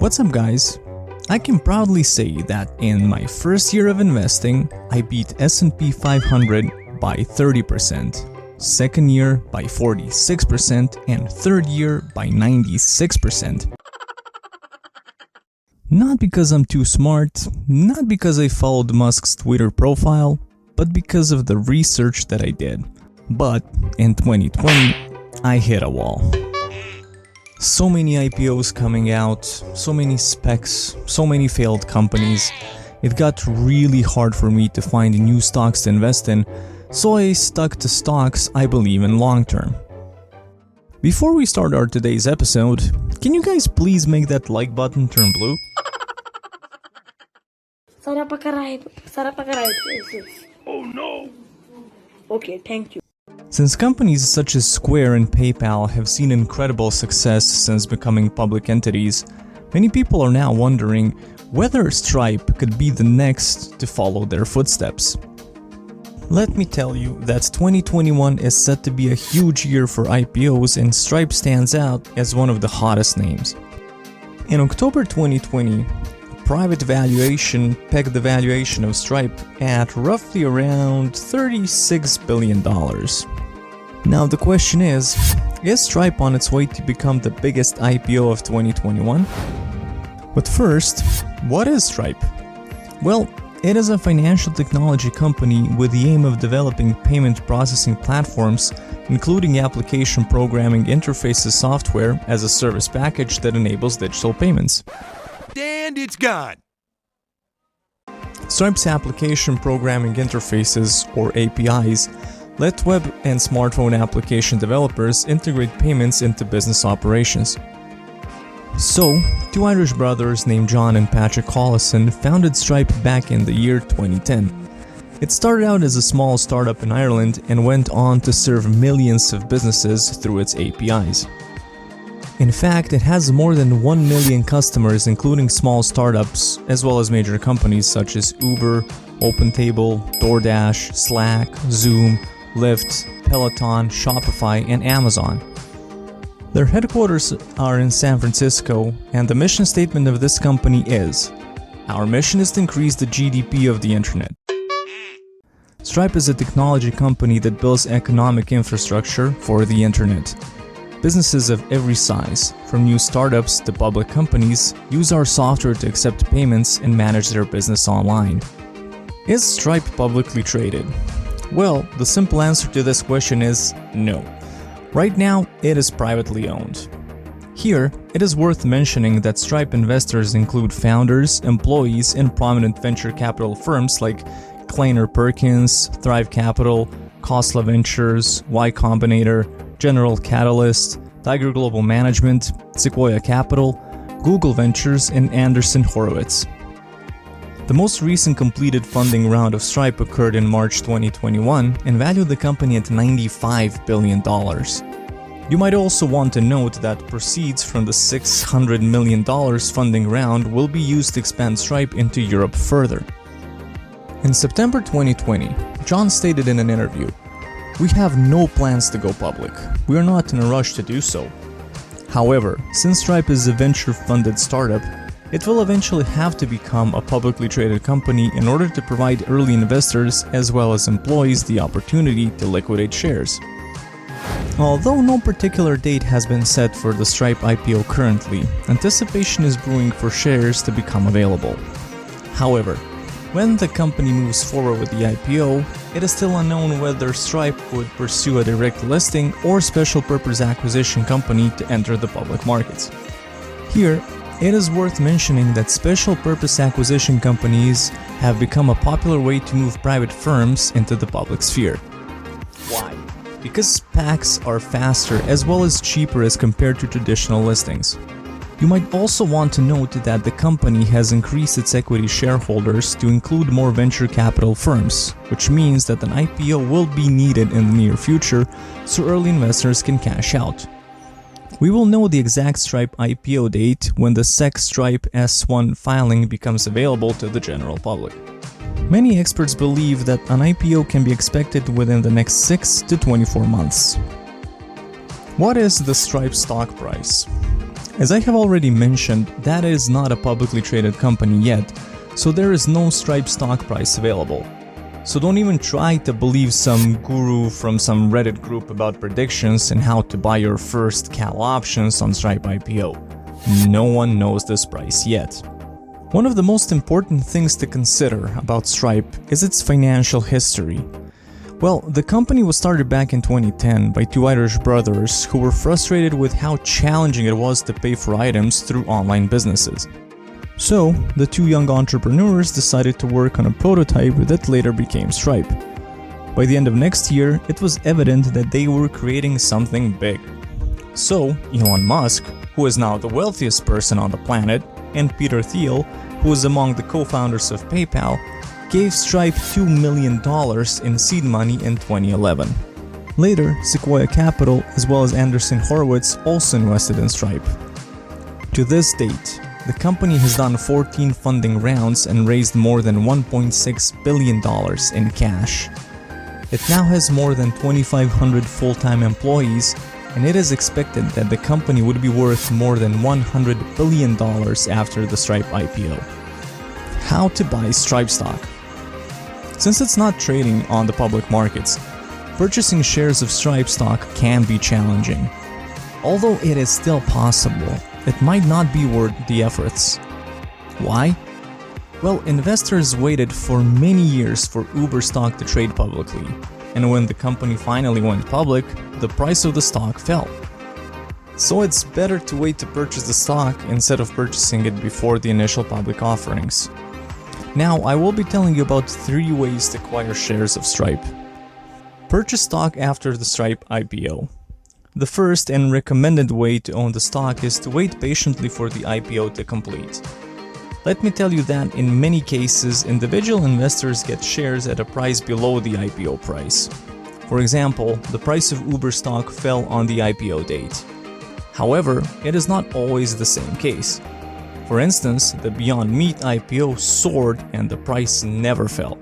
What's up, guys? I can proudly say that in my first year of investing, I beat S&P 500 by 30%, second year by 46%, and third year by 96%. Not because I'm too smart, not because I followed Musk's Twitter profile, but because of the research that I did. But in 2020, I hit a wall. So many IPOs coming out, so many specs, so many failed companies. It got really hard for me to find new stocks to invest in, so I stuck to stocks I believe in long term. Before we start our today's episode, can you guys please make that like button turn blue? Oh no! Okay, thank you. Since companies such as Square and PayPal have seen incredible success since becoming public entities, many people are now wondering whether Stripe could be the next to follow their footsteps. Let me tell you that 2021 is set to be a huge year for IPOs, and Stripe stands out as one of the hottest names. In October 2020, private valuation pegged the valuation of Stripe at roughly around $36 billion. Now the question is Stripe on its way to become the biggest IPO of 2021? But first, what is Stripe? Well, it is a financial technology company with the aim of developing payment processing platforms, including application programming interfaces software as a service package that enables digital payments. And it's gone. Stripe's application programming interfaces, or APIs, let web and smartphone application developers integrate payments into business operations. So, two Irish brothers named John and Patrick Collison founded Stripe back in the year 2010. It started out as a small startup in Ireland and went on to serve millions of businesses through its APIs. In fact, it has more than 1 million customers, including small startups, as well as major companies such as Uber, OpenTable, DoorDash, Slack, Zoom, Lyft, Peloton, Shopify, and Amazon. Their headquarters are in San Francisco, and the mission statement of this company is, "Our mission is to increase the GDP of the internet." Stripe is a technology company that builds economic infrastructure for the internet. Businesses of every size, from new startups to public companies, use our software to accept payments and manage their business online. Is Stripe publicly traded? Well, the simple answer to this question is no. Right now, it is privately owned. Here, it is worth mentioning that Stripe investors include founders, employees, and prominent venture capital firms like Kleiner Perkins, Thrive Capital, Khosla Ventures, Y Combinator, General Catalyst, Tiger Global Management, Sequoia Capital, Google Ventures, and Anderson Horowitz. The most recent completed funding round of Stripe occurred in March 2021 and valued the company at $95 billion. You might also want to note that proceeds from the $600 million funding round will be used to expand Stripe into Europe further. In September 2020, John stated in an interview, "We have no plans to go public. We are not in a rush to do so. However, since Stripe is a venture-funded startup, it will eventually have to become a publicly traded company in order to provide early investors as well as employees the opportunity to liquidate shares." Although no particular date has been set for the Stripe IPO currently, anticipation is brewing for shares to become available. However, when the company moves forward with the IPO, it is still unknown whether Stripe would pursue a direct listing or special purpose acquisition company to enter the public markets. Here, it is worth mentioning that special purpose acquisition companies have become a popular way to move private firms into the public sphere. Why? Because SPACs are faster as well as cheaper as compared to traditional listings. You might also want to note that the company has increased its equity shareholders to include more venture capital firms, which means that an IPO will be needed in the near future so early investors can cash out. We will know the exact Stripe IPO date when the SEC Stripe S1 filing becomes available to the general public. Many experts believe that an IPO can be expected within the next 6 to 24 months. What is the Stripe stock price? As I have already mentioned, that is not a publicly traded company yet, so there is no Stripe stock price available. So don't even try to believe some guru from some Reddit group about predictions and how to buy your first call options on Stripe IPO. No one knows this price yet. One of the most important things to consider about Stripe is its financial history. Well, the company was started back in 2010 by two Irish brothers who were frustrated with how challenging it was to pay for items through online businesses. So, the two young entrepreneurs decided to work on a prototype that later became Stripe. By the end of next year, it was evident that they were creating something big. So, Elon Musk, who is now the wealthiest person on the planet, and Peter Thiel, who is among the co-founders of PayPal, gave Stripe $2 million in seed money in 2011. Later, Sequoia Capital as well as Andreessen Horowitz also invested in Stripe. To this date, the company has done 14 funding rounds and raised more than $1.6 billion in cash. It now has more than 2,500 full-time employees, and it is expected that the company would be worth more than $100 billion after the Stripe IPO. How to buy Stripe stock? Since it's not trading on the public markets, purchasing shares of Stripe stock can be challenging. Although it is still possible, it might not be worth the efforts. Why? Well, investors waited for many years for Uber stock to trade publicly, and when the company finally went public, the price of the stock fell. So it's better to wait to purchase the stock instead of purchasing it before the initial public offerings. Now, I will be telling you about 3 ways to acquire shares of Stripe. Purchase stock after the Stripe IPO. The first and recommended way to own the stock is to wait patiently for the IPO to complete. Let me tell you that in many cases, individual investors get shares at a price below the IPO price. For example, the price of Uber stock fell on the IPO date. However, it is not always the same case. For instance, the Beyond Meat IPO soared and the price never fell.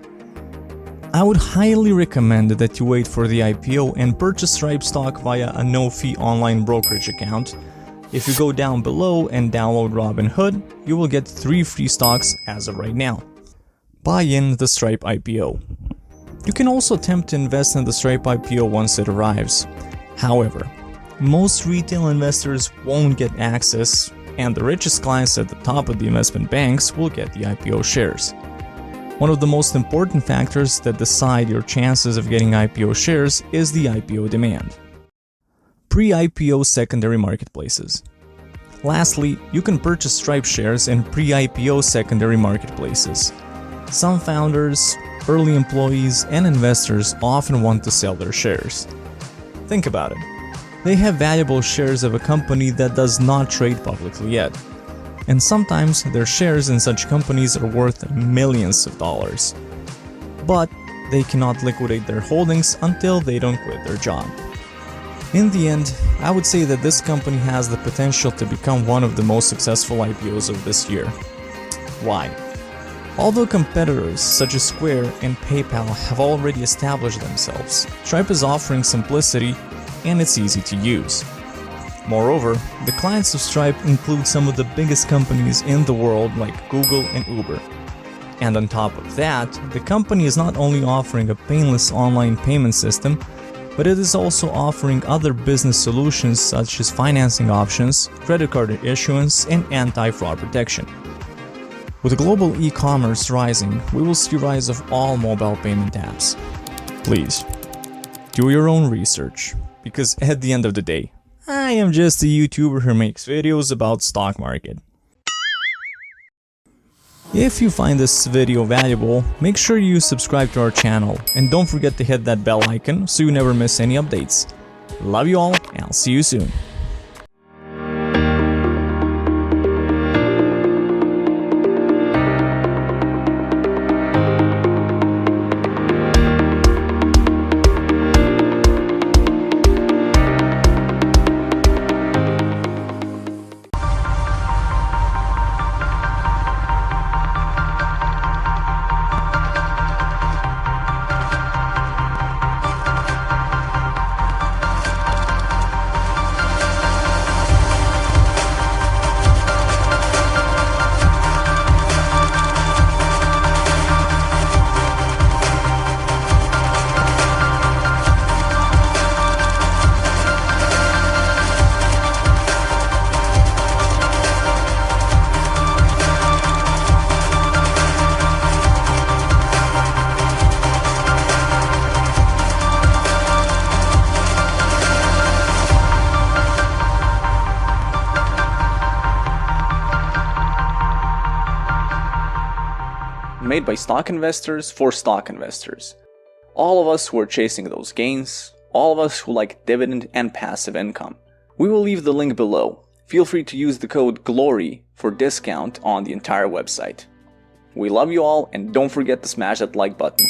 I would highly recommend that you wait for the IPO and purchase Stripe stock via a no-fee online brokerage account. If you go down below and download Robinhood, you will get 3 free stocks as of right now. Buy in the Stripe IPO. You can also attempt to invest in the Stripe IPO once it arrives. However, most retail investors won't get access, and the richest clients at the top of the investment banks will get the IPO shares. One of the most important factors that decide your chances of getting IPO shares is the IPO demand. Pre-IPO secondary marketplaces. Lastly, you can purchase Stripe shares in pre-IPO secondary marketplaces. Some founders, early employees, and investors often want to sell their shares. Think about it. They have valuable shares of a company that does not trade publicly yet. And sometimes their shares in such companies are worth millions of dollars. But they cannot liquidate their holdings until they don't quit their job. In the end, I would say that this company has the potential to become one of the most successful IPOs of this year. Why? Although competitors such as Square and PayPal have already established themselves, Stripe is offering simplicity and it's easy to use. Moreover, the clients of Stripe include some of the biggest companies in the world like Google and Uber. And on top of that, the company is not only offering a painless online payment system, but it is also offering other business solutions such as financing options, credit card issuance, and anti-fraud protection. With global e-commerce rising, we will see rise of all mobile payment apps. Please, do your own research, because at the end of the day, I am just a YouTuber who makes videos about stock market. If you find this video valuable, make sure you subscribe to our channel and don't forget to hit that bell icon so you never miss any updates. Love you all, and I'll see you soon. made by stock investors for stock investors. All of us who are chasing those gains, all of us who like dividend and passive income. We will leave the link below. Feel free to use the code GLORY for discount on the entire website. We love you all, and don't forget to smash that like button.